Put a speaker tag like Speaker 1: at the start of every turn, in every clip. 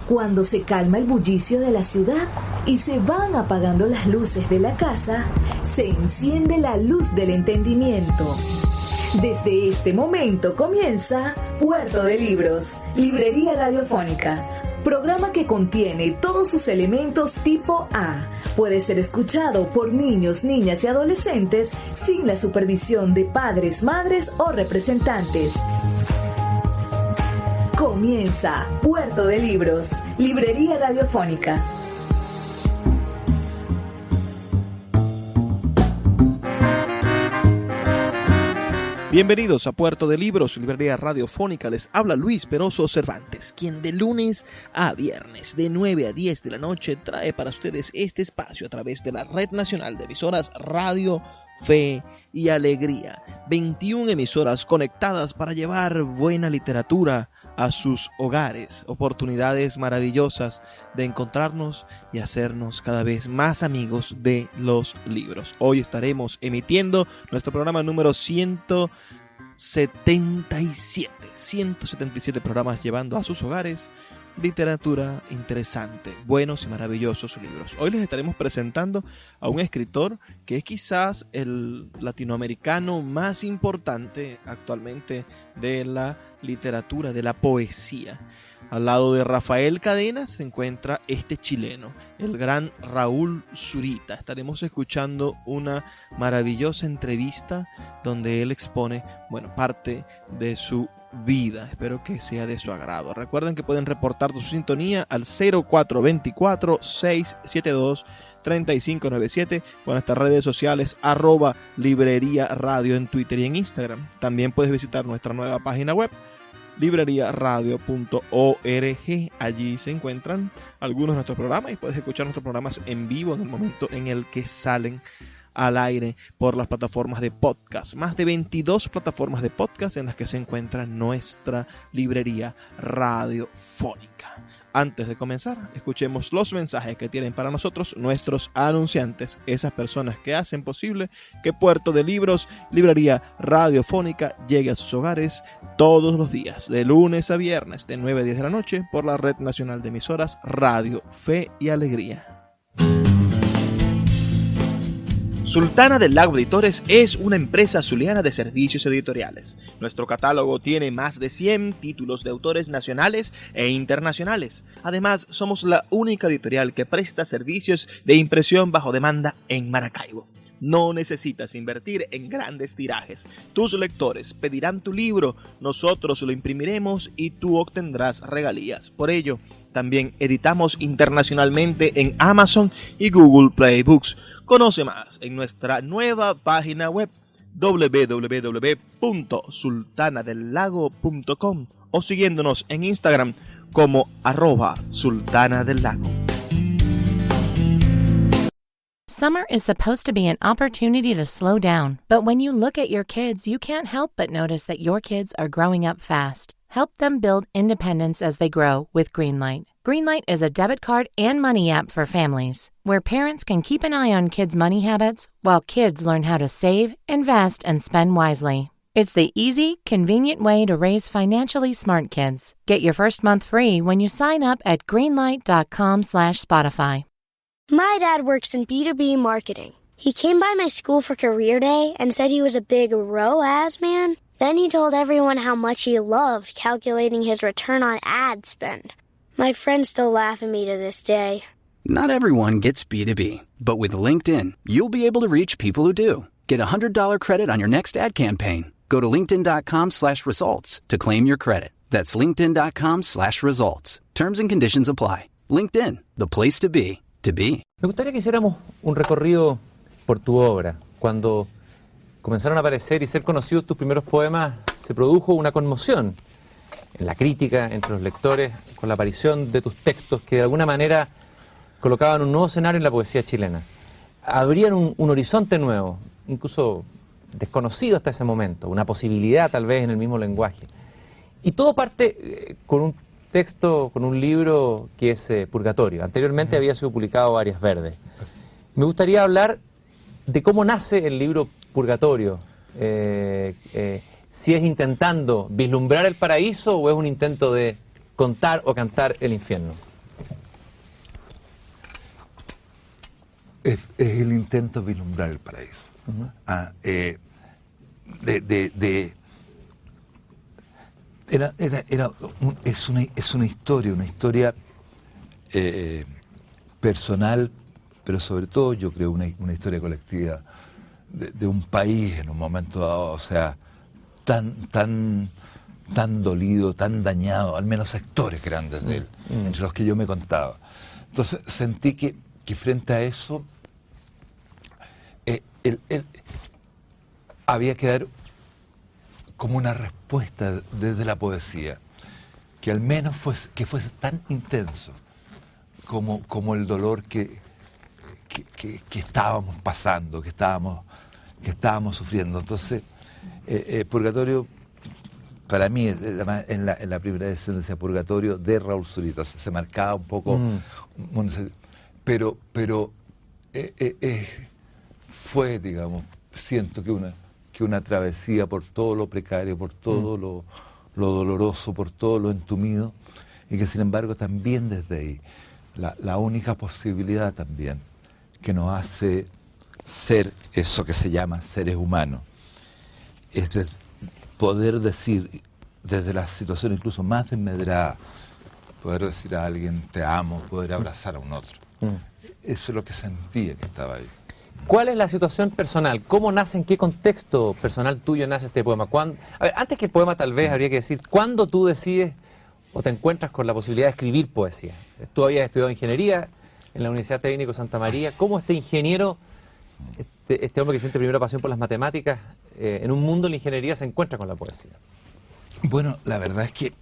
Speaker 1: Cuando se calma el bullicio de la ciudad y se van apagando las luces de la casa, se enciende la luz del entendimiento. Desde este momento comienza Puerto de Libros, Librería Radiofónica, programa que contiene todos sus elementos tipo A. Puede ser escuchado por niños, niñas y adolescentes sin la supervisión de padres, madres o representantes. Comienza Puerto de Libros, Librería Radiofónica.
Speaker 2: Bienvenidos a Puerto de Libros, Librería Radiofónica. Les habla Luis Peroso Cervantes, quien de lunes a viernes de 9 a 10 de la noche trae para ustedes este espacio a través de la Red Nacional de Emisoras Radio, Fe y Alegría. 21 emisoras conectadas para llevar buena literatura a sus hogares, oportunidades maravillosas de encontrarnos y hacernos cada vez más amigos de los libros. Hoy estaremos emitiendo nuestro programa número 177 programas llevando a sus hogares literatura interesante, buenos y maravillosos libros. Hoy les estaremos presentando a un escritor que es quizás el latinoamericano más importante actualmente de la literatura, de la poesía. Al lado de Rafael Cadena se encuentra este chileno, el gran Raúl Zurita. Estaremos escuchando una maravillosa entrevista donde él expone, parte de su vida. Espero que sea de su agrado. Recuerden que pueden reportar su sintonía al 0424-672-3597 o en nuestras redes sociales @Librería Radio en Twitter y en Instagram. También puedes visitar nuestra nueva página web libreriaradio.org. Allí se encuentran algunos de nuestros programas y puedes escuchar nuestros programas en vivo en el momento en el que salen al aire por las plataformas de podcast. Más de 22 plataformas de podcast en las que se encuentra nuestra librería radiofónica. Antes de comenzar, escuchemos los mensajes que tienen para nosotros nuestros anunciantes, esas personas que hacen posible que Puerto de Libros, Librería Radiofónica, llegue a sus hogares todos los días, de lunes a viernes, de 9 a 10 de la noche, por la Red Nacional de Emisoras Radio, Fe y Alegría. Sultana del Lago Editores es una empresa zuliana de servicios editoriales. Nuestro catálogo tiene más de 100 títulos de autores nacionales e internacionales. Además, somos la única editorial que presta servicios de impresión bajo demanda en Maracaibo. No necesitas invertir en grandes tirajes. Tus lectores pedirán tu libro, nosotros lo imprimiremos y tú obtendrás regalías. Por ello, también editamos internacionalmente en Amazon y Google Play Books. Conoce más en nuestra nueva página web www.sultanadelago.com o siguiéndonos en Instagram como @sultanadelago.
Speaker 3: Summer is supposed to be an opportunity to slow down, but when you look at your kids, you can't help but notice that your kids are growing up fast. Help them build independence as they grow with Greenlight. Greenlight is a debit card and money app for families, where parents can keep an eye on kids' money habits while kids learn how to save, invest, and spend wisely. It's the easy, convenient way to raise financially smart kids. Get your first month free when you sign up at greenlight.com/Spotify.
Speaker 4: My dad works in B2B marketing. He came by my school for career day and said he was a big ROAS man. Then he told everyone how much he loved calculating his return on ad spend. My friends still laugh at me to this day.
Speaker 5: Not everyone gets B2B, but with LinkedIn, you'll be able to reach people who do. Get a $100 credit on your next ad campaign. Go to linkedin.com/results to claim your credit. That's linkedin.com/results. Terms and conditions apply. LinkedIn, the place to be, to be.
Speaker 6: Me gustaría que hiciéramos un recorrido por tu obra. Cuando comenzaron a aparecer y ser conocidos tus primeros poemas, se produjo una conmoción en la crítica, entre los lectores, con la aparición de tus textos que de alguna manera colocaban un nuevo escenario en la poesía chilena. Abrían un horizonte nuevo, incluso desconocido hasta ese momento, una posibilidad tal vez en el mismo lenguaje. Y todo parte con un texto, con un libro que es Purgatorio. Anteriormente había sido publicado Varias Verdes. Me gustaría hablar de cómo nace el libro Purgatorio. Si es intentando vislumbrar el paraíso o es un intento de contar o cantar el infierno.
Speaker 7: es el intento de vislumbrar el paraíso. Es una historia personal, pero sobre todo yo creo una historia colectiva de un país en un momento dado, o sea, tan dolido, tan dañado, al menos sectores grandes de él, entre los que yo me contaba. Entonces sentí que frente a eso había que dar como una respuesta desde la poesía, que al menos fuese tan intenso como el dolor que estábamos pasando, que estábamos sufriendo. Entonces, Purgatorio, para mí, en la primera edición decía Purgatorio de Raúl Zurita, o sea, se marcaba un poco, pero fue, digamos, siento que una travesía por todo lo precario, por todo lo doloroso, por todo lo entumido, y que sin embargo también desde ahí, la única posibilidad también que nos hace ser eso que se llama seres humanos, es poder decir desde la situación incluso más desmedrada, poder decir a alguien te amo, poder abrazar a un otro. Eso es lo que sentía que estaba ahí.
Speaker 6: ¿Cuál es la situación personal? ¿Cómo nace, en qué contexto personal tuyo nace este poema? A ver, antes que el poema tal vez habría que decir, ¿cuándo tú decides o te encuentras con la posibilidad de escribir poesía? Tú habías estudiado ingeniería en la Universidad Técnico Santa María. ¿Cómo este ingeniero, este hombre que siente primero pasión por las matemáticas, en un mundo de la ingeniería se encuentra con la poesía?
Speaker 7: Bueno, la verdad es que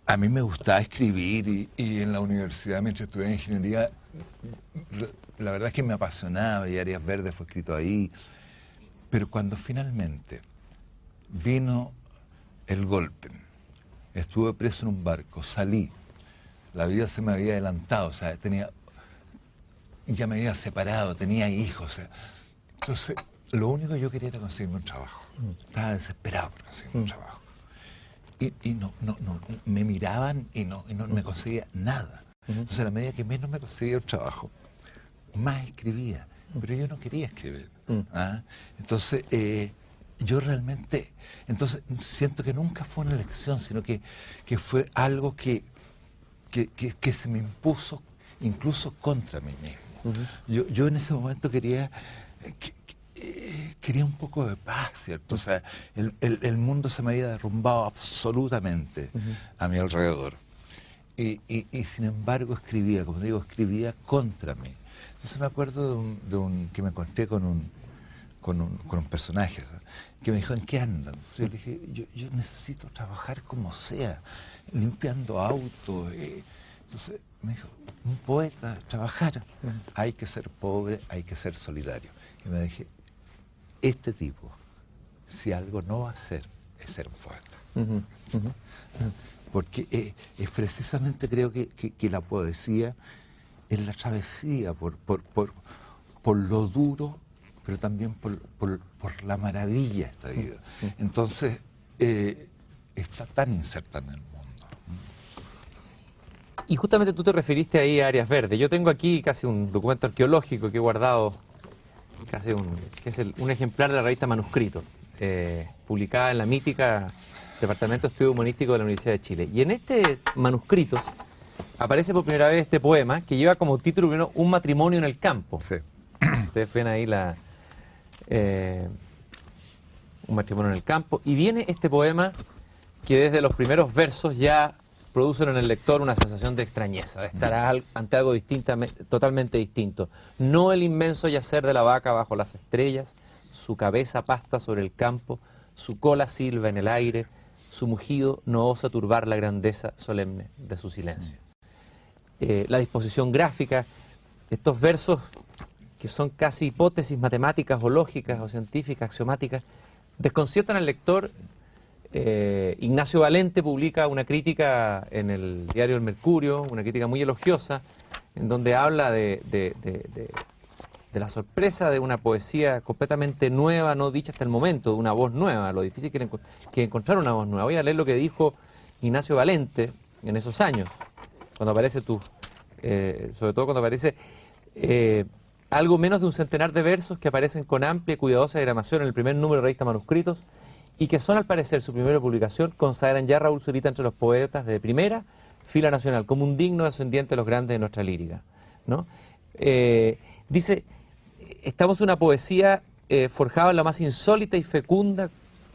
Speaker 7: a mí me gustaba escribir y en la universidad, mientras estudiaba ingeniería, la verdad es que me apasionaba y Áreas Verdes fue escrito ahí. Pero cuando finalmente vino el golpe, estuve preso en un barco, salí, la vida se me había adelantado, o sea, ya me había separado, tenía hijos, o sea, entonces lo único que yo quería era conseguirme un trabajo. Estaba desesperado por conseguirme un trabajo. Y no, me miraban y no me conseguía nada. Entonces a la medida que menos me conseguía un trabajo, más escribía, pero yo no quería escribir. Entonces yo realmente, entonces siento que nunca fue una elección, sino que fue algo que se me impuso incluso contra mí mismo. Yo en ese momento quería un poco de paz, ¿cierto? O sea, el mundo se me había derrumbado absolutamente a mi alrededor. Y sin embargo escribía, como digo, escribía contra mí. Entonces me acuerdo que me encontré con un personaje, ¿sabes?, que me dijo, ¿en qué andan? Entonces yo le dije, yo necesito trabajar como sea, limpiando autos. Entonces me dijo, un poeta, trabajar, hay que ser pobre, hay que ser solidario. Y me dije, este tipo, si algo no va a hacer, es ser un poeta. Porque es precisamente, creo que la poesía es la travesía por lo duro, pero también por la maravilla de esta vida. Entonces, está tan inserta en el mundo.
Speaker 6: Y justamente tú te referiste ahí a Áreas Verdes. Yo tengo aquí casi un documento arqueológico que he guardado, que es un ejemplar de la revista Manuscrito, publicada en la mítica Departamento de Estudio Humanístico de la Universidad de Chile. Y en este manuscrito aparece por primera vez este poema que lleva como título primero Un matrimonio en el campo.
Speaker 7: Sí.
Speaker 6: Ustedes ven ahí Un matrimonio en el campo. Y viene este poema que desde los primeros versos ya producen en el lector una sensación de extrañeza, de estar ante algo totalmente distinto. No el inmenso yacer de la vaca bajo las estrellas, su cabeza pasta sobre el campo, su cola silba en el aire, su mugido no osa turbar la grandeza solemne de su silencio. La disposición gráfica, estos versos que son casi hipótesis matemáticas o lógicas o científicas, axiomáticas, desconciertan al lector. Ignacio Valente publica una crítica en el diario El Mercurio, una crítica muy elogiosa, en donde habla de la sorpresa de una poesía completamente nueva, no dicha hasta el momento, de una voz nueva, lo difícil que es encontrar una voz nueva. Voy a leer lo que dijo Ignacio Valente en esos años, cuando aparece sobre todo cuando aparece algo menos de un centenar de versos que aparecen con amplia y cuidadosa diagramación en el primer número de Revista Manuscritos y que son, al parecer, su primera publicación, consagran ya a Raúl Zurita entre los poetas de primera fila nacional, como un digno descendiente de los grandes de nuestra lírica, ¿no? Dice, estamos en una poesía forjada en la más insólita y fecunda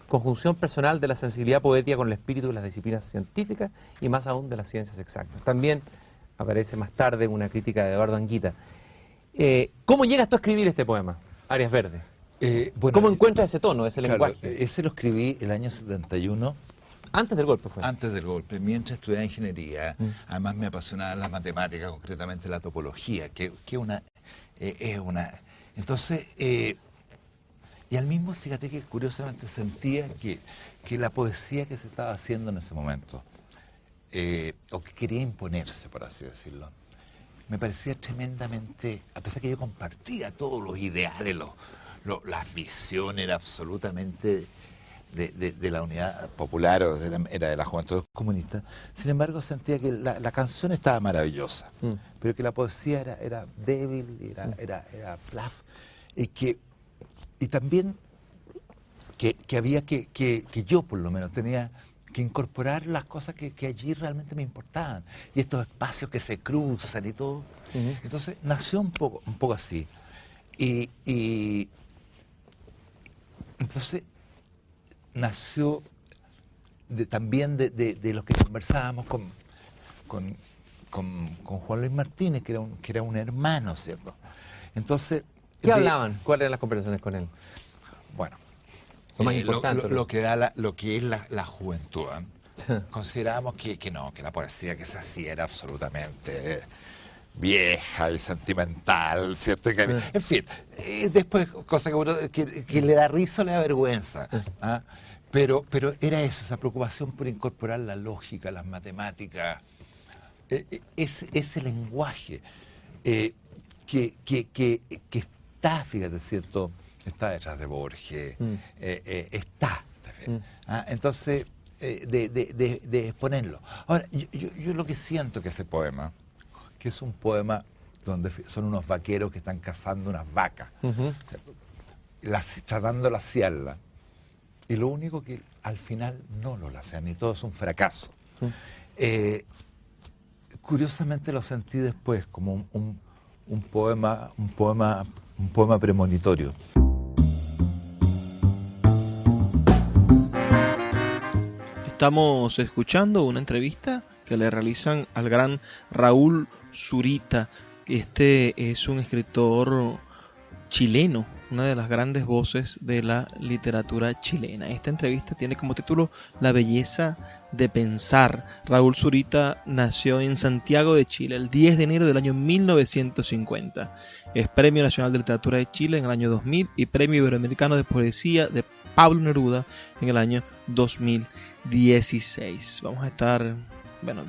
Speaker 6: conjunción personal de la sensibilidad poética con el espíritu de las disciplinas científicas y más aún de las ciencias exactas. También aparece más tarde una crítica de Eduardo Anguita. ¿Cómo llegas tú a escribir este poema, Arias Verde?
Speaker 7: Bueno,
Speaker 6: ¿Cómo encuentras ese tono, ese
Speaker 7: claro,
Speaker 6: lenguaje?
Speaker 7: ese lo escribí el año 71.
Speaker 6: Antes del golpe fue.
Speaker 7: Antes del golpe, mientras estudiaba ingeniería. Además me apasionaba la matemática, concretamente la topología, que es una... Entonces, y al mismo, fíjate que curiosamente sentía que la poesía que se estaba haciendo en ese momento, o que quería imponerse, por así decirlo, me parecía tremendamente, a pesar que yo compartía todos los ideales, las visiones, era absolutamente de la unidad popular, o era de la juventud comunista. Sin embargo, sentía que la canción estaba maravillosa, pero que la poesía era débil, era plaf, y también que había que yo, por lo menos, tenía que incorporar las cosas que allí realmente me importaban, y estos espacios que se cruzan y todo. Entonces nació un poco así, y entonces nació también de lo que conversábamos con Juan Luis Martínez, que era un hermano, ¿cierto? Entonces,
Speaker 6: ¿qué hablaban? ¿Cuáles eran las conversaciones con él?
Speaker 7: Bueno,
Speaker 6: lo más importante,
Speaker 7: lo que es la juventud, considerábamos que la poesía que se hacía era absolutamente vieja y sentimental, ¿cierto? En fin, después, cosa que uno que le da risa o le da vergüenza, ¿ah? Pero era eso, esa preocupación por incorporar la lógica, las matemáticas, ese lenguaje que está, fíjate, ¿cierto? Está detrás de Borges, está. Entonces, de exponerlo. Ahora, yo lo que siento que ese poema, que es un poema donde son unos vaqueros que están cazando unas vacas, tratando de laciarla, y lo único que al final no lo lacean, y todo es un fracaso. Curiosamente lo sentí después como un poema premonitorio.
Speaker 2: Estamos escuchando una entrevista que le realizan al gran Raúl Zurita. Este es un escritor chileno, una de las grandes voces de la literatura chilena. Esta entrevista tiene como título La belleza de pensar. Raúl Zurita nació en Santiago de Chile el 10 de enero del año 1950. Es Premio Nacional de Literatura de Chile en el año 2000 y Premio Iberoamericano de Poesía de Pablo Neruda en el año 2016. Vamos a estar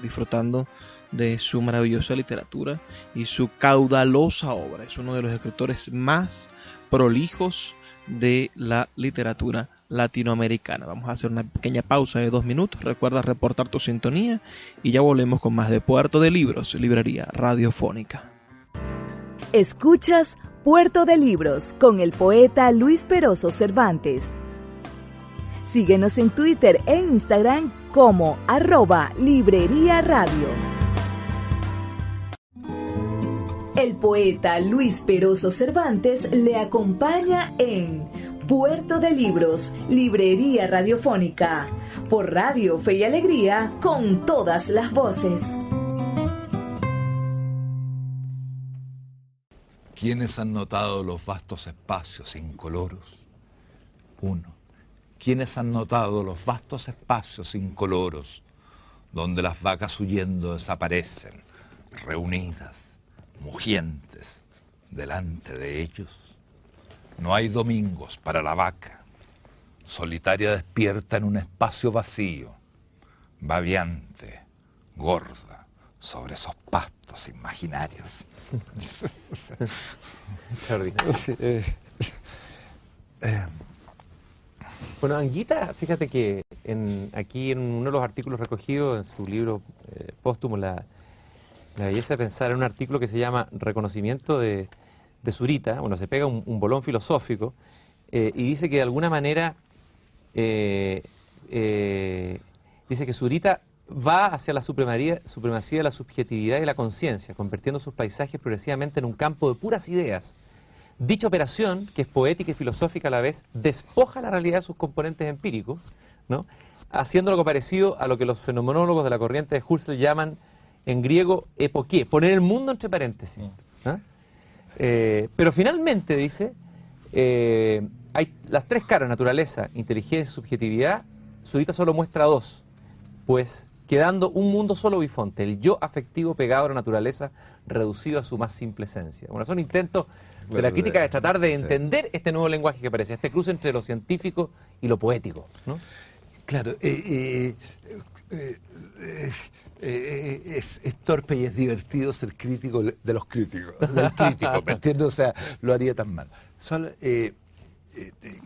Speaker 2: disfrutando de su maravillosa literatura y su caudalosa obra. Es uno de los escritores más prolijos de la literatura latinoamericana. Vamos a hacer una pequeña pausa de 2 minutos. Recuerda reportar tu sintonía y ya volvemos con más de Puerto de Libros, librería radiofónica.
Speaker 1: Escuchas Puerto de Libros con el poeta Luis Peroso Cervantes. Síguenos en Twitter e Instagram como @Librería Radio. El poeta Luis Peroso Cervantes le acompaña en Puerto de Libros, librería radiofónica, por Radio Fe y Alegría, con todas las voces.
Speaker 7: ¿Quiénes han notado los vastos espacios incoloros? 1. ¿Quiénes han notado los vastos espacios incoloros donde las vacas huyendo desaparecen, reunidas, mugientes, delante de ellos? No hay domingos para la vaca, solitaria despierta en un espacio vacío, babeante, gorda, sobre esos pastos imaginarios.
Speaker 6: Bueno, Anguita, fíjate que aquí en uno de los artículos recogidos en su libro póstumo, la belleza de pensar en un artículo que se llama Reconocimiento de Zurita. Bueno, se pega un bolón filosófico y dice que de alguna manera dice que Zurita va hacia la supremacía de la subjetividad y la conciencia, convirtiendo sus paisajes progresivamente en un campo de puras ideas. Dicha operación, que es poética y filosófica a la vez, despoja la realidad de sus componentes empíricos, ¿no?, haciendo algo parecido a lo que los fenomenólogos de la corriente de Husserl llaman en griego epoqué, poner el mundo entre paréntesis. ¿Ah? Pero finalmente, dice, hay las tres caras, naturaleza, inteligencia y subjetividad. Zurita solo muestra dos, pues quedando un mundo solo bifonte, el yo afectivo pegado a la naturaleza, reducido a su más simple esencia. Bueno, son intentos de la crítica de tratar de entender este nuevo lenguaje que aparece, este cruce entre lo científico y lo poético, ¿no?
Speaker 7: Claro, es torpe y es divertido ser crítico de los críticos, del crítico, ¿me entiendes? O sea, lo haría tan mal. Solo,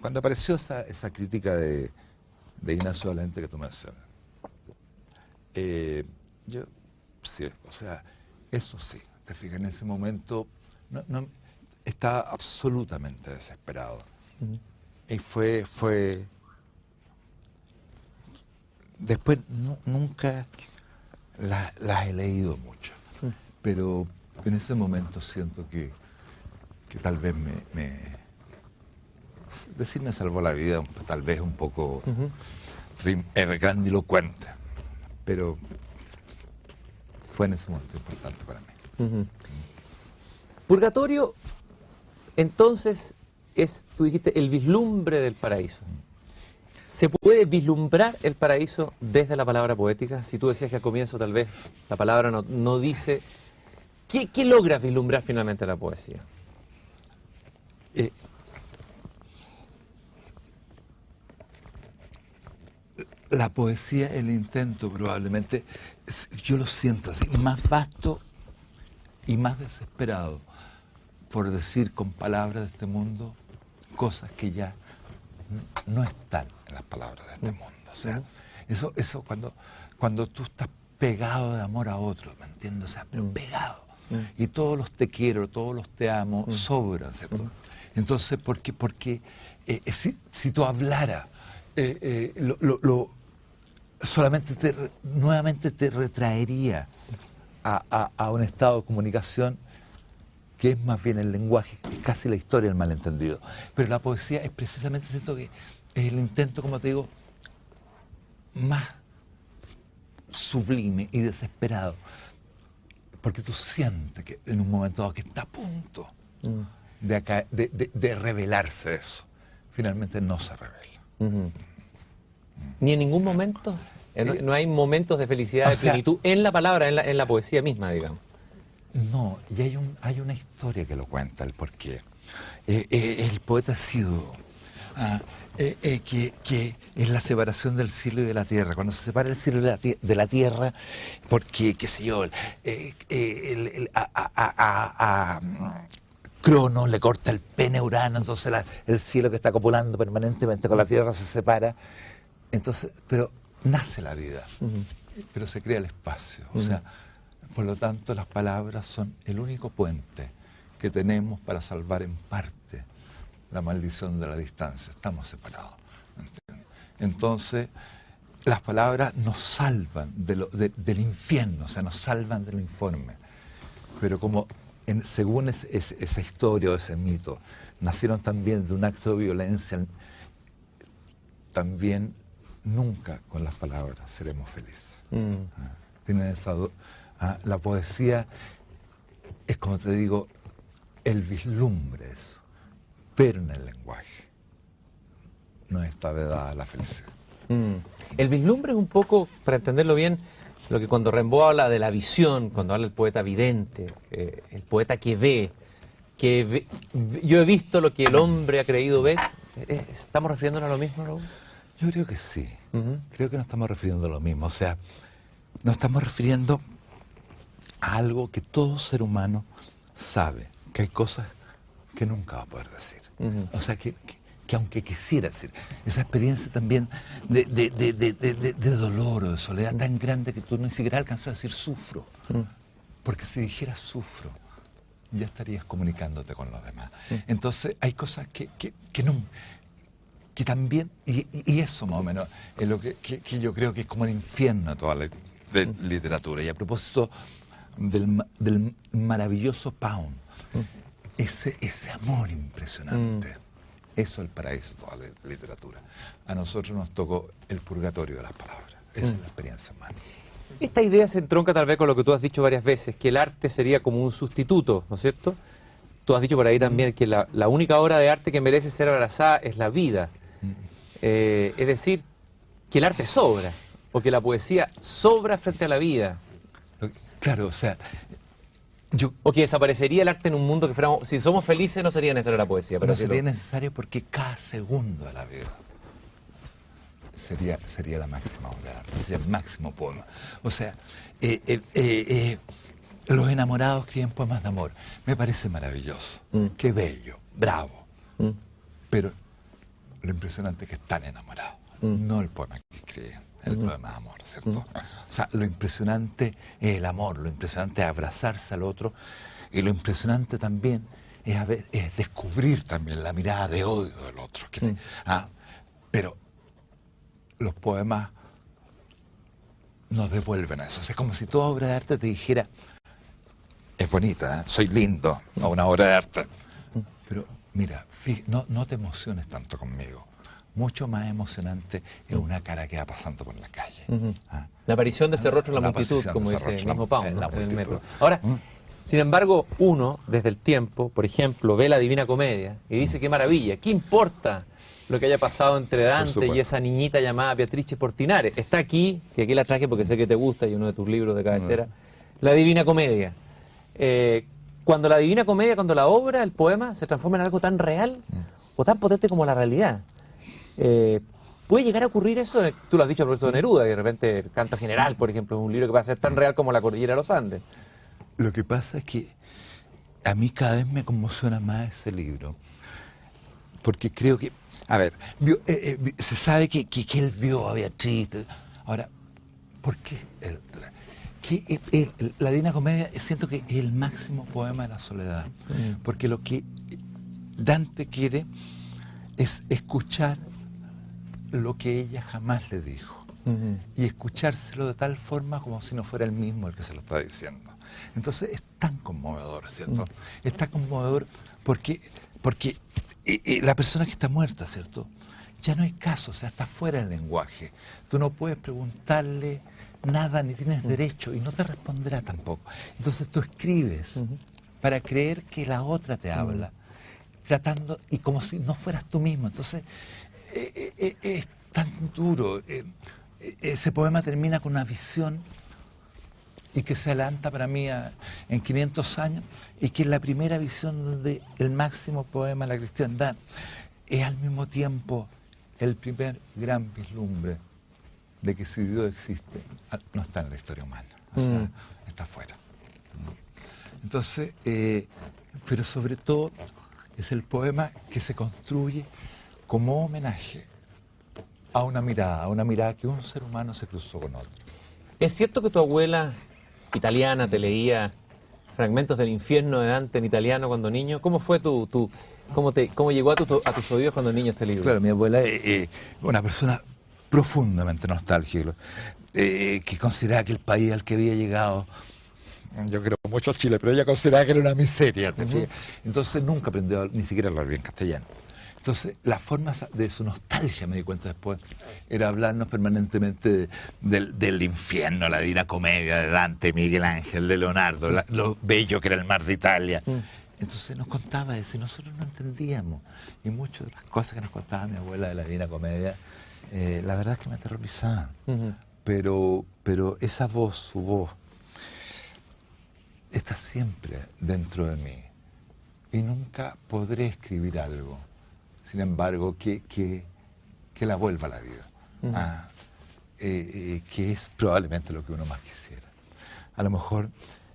Speaker 7: cuando apareció esa crítica de Ignacio Valente que tú mencionas, yo, sí, o sea, eso sí, te fijas, en ese momento no estaba absolutamente desesperado. Y fue después nunca las he leído mucho, pero en ese momento siento que tal vez decir me salvó la vida, tal vez un poco grandilocuente, pero fue en ese momento importante para mí.
Speaker 6: Purgatorio, entonces, es, tú dijiste, el vislumbre del paraíso. ¿Se puede vislumbrar el paraíso desde la palabra poética? Si tú decías que al comienzo tal vez la palabra no dice... ¿Qué logra vislumbrar finalmente la poesía?
Speaker 7: La poesía, el intento probablemente, yo lo siento así, más vasto y más desesperado por decir con palabras de este mundo cosas que ya no están en las palabras de este mundo. O sea, eso cuando tú estás pegado de amor a otro, ¿me entiendes? O sea, pero pegado. Y todos los te quiero, todos los te amo, sobran, ¿cierto? Entonces, porque si tú hablaras, solamente nuevamente te retraería a un estado de comunicación que es más bien el lenguaje, casi la historia del malentendido. Pero la poesía es precisamente, siento que es el intento, como te digo, más sublime y desesperado, porque tú sientes que en un momento dado que está a punto de revelarse eso, finalmente no se revela.
Speaker 6: Ni en ningún momento, no hay momentos de felicidad, de plenitud en la palabra, en la poesía misma, digamos.
Speaker 7: No, y hay una historia que lo cuenta el porqué. El poeta ha sido que es la separación del cielo y de la tierra. Cuando se separa el cielo de la tierra, porque, qué sé yo, Cronos le corta el pene a Urano, entonces el cielo que está copulando permanentemente con la tierra se separa. Entonces, pero nace la vida, pero se crea el espacio. O sea, por lo tanto, las palabras son el único puente que tenemos para salvar en parte la maldición de la distancia. Estamos separados, ¿entiendes? Entonces, las palabras nos salvan del infierno, o sea, nos salvan del informe. Pero como según esa historia o ese mito, nacieron también de un acto de violencia, también nunca con las palabras seremos felices. Tienen esa la poesía es, como te digo, el vislumbre eso, pero en el lenguaje no está vedada la felicidad.
Speaker 6: El vislumbre es un poco, para entenderlo bien, lo que cuando Rimbaud habla de la visión, cuando habla el poeta vidente, el poeta que ve, yo he visto lo que el hombre ha creído ver. ¿Estamos refiriéndonos a lo mismo, Raúl?
Speaker 7: Yo creo que sí. Creo que nos estamos refiriendo a lo mismo. O sea, nos estamos refiriendo a algo que todo ser humano sabe, que hay cosas que nunca va a poder decir. O sea, que aunque quisiera decir, esa experiencia también de dolor o de soledad tan grande que tú ni siquiera alcanzas a decir sufro, Porque si dijeras sufro, ya estarías comunicándote con los demás. Entonces hay cosas que no, que también, y eso más o menos es lo que yo creo que es como el infierno de toda la literatura. Y a propósito del maravilloso Pound, ese amor impresionante, eso es el paraíso de toda la literatura. A nosotros nos tocó el purgatorio de las palabras. Esa es la experiencia humana.
Speaker 6: Esta idea se entronca tal vez con lo que tú has dicho varias veces, que el arte sería como un sustituto, ¿no es cierto? Tú has dicho por ahí también que la única obra de arte que merece ser abrazada es la vida. Es decir, que el arte sobra, o que la poesía sobra frente a la vida.
Speaker 7: Claro, o sea,
Speaker 6: o que desaparecería el arte en un mundo que fuéramos, si somos felices no sería necesaria la poesía. Pero
Speaker 7: no sería necesario porque cada segundo de la vida sería la máxima obra de arte, sería el máximo poema. O sea, los enamorados escriben poemas de amor. Me parece maravilloso. Qué bello, bravo. Pero lo impresionante es que están enamorados. No el poema que escriben, el poema de amor, ¿cierto? O sea, lo impresionante es el amor, lo impresionante es abrazarse al otro, y lo impresionante también es descubrir también la mirada de odio del otro. Pero los poemas nos devuelven a eso. O sea, es como si toda obra de arte te dijera, es bonita, soy lindo, a una obra de arte, pero mira, no te emociones tanto conmigo. Mucho más emocionante es una cara que va pasando por la calle.
Speaker 6: La aparición de ese rostro en la multitud, como dice el mismo Pound, en el metro. Ahora, sin embargo, uno, desde el tiempo, por ejemplo, ve la Divina Comedia y dice, qué maravilla, ¿qué importa lo que haya pasado entre Dante y esa niñita llamada Beatrice Portinari? Está aquí, que aquí la traje porque sé que te gusta y uno de tus libros de cabecera, la Divina Comedia. Cuando la Divina Comedia, cuando la obra, el poema, se transforma en algo tan real o tan potente como la realidad, ¿puede llegar a ocurrir eso? Tú lo has dicho a propósito de Neruda, y de repente el Canto General, por ejemplo, es un libro que va a ser tan real como la Cordillera de los Andes.
Speaker 7: Lo que pasa es que a mí cada vez me conmociona más ese libro, porque creo que, a ver, se sabe que él vio a Beatriz. Ahora, ¿por qué? La Divina Comedia siento que es el máximo poema de la soledad, porque lo que Dante quiere es escuchar lo que ella jamás le dijo, y escuchárselo de tal forma como si no fuera él mismo el que se lo está diciendo. Entonces es tan conmovedor, ¿cierto? Es tan conmovedor porque la persona que está muerta, ¿cierto? Ya no hay caso, o sea, está fuera del lenguaje. Tú no puedes preguntarle nada, ni tienes derecho, y no te responderá tampoco. Entonces tú escribes para creer que la otra te habla, tratando, y como si no fueras tú mismo. Entonces es tan duro. Ese poema termina con una visión y que se adelanta para mí en 500 años, y que es la primera visión donde el máximo poema de la cristiandad es al mismo tiempo el primer gran vislumbre de que si Dios existe, no está en la historia humana, o sea, está fuera. Entonces, pero sobre todo es el poema que se construye como homenaje a una mirada que un ser humano se cruzó con otro.
Speaker 6: ¿Es cierto que tu abuela italiana te leía fragmentos del infierno de Dante en italiano cuando niño? ¿Cómo fue cómo llegó a tus oídos cuando niño este libro?
Speaker 7: Claro, mi abuela es una persona profundamente nostálgica, que consideraba que el país al que había llegado, yo creo mucho Chile, pero ella consideraba que era una miseria. Entonces nunca aprendió ni siquiera a hablar bien castellano. Entonces, la forma de su nostalgia, me di cuenta después, era hablarnos permanentemente del infierno, la Divina Comedia de Dante, Miguel Ángel, de Leonardo, lo bello que era el mar de Italia. Entonces nos contaba eso y nosotros no entendíamos. Y muchas de las cosas que nos contaba mi abuela de la Divina Comedia, la verdad es que me aterrorizaban. Pero esa voz, su voz, está siempre dentro de mí. Y nunca podré escribir algo, sin embargo, que la vuelva a la vida, que es probablemente lo que uno más quisiera. A lo mejor,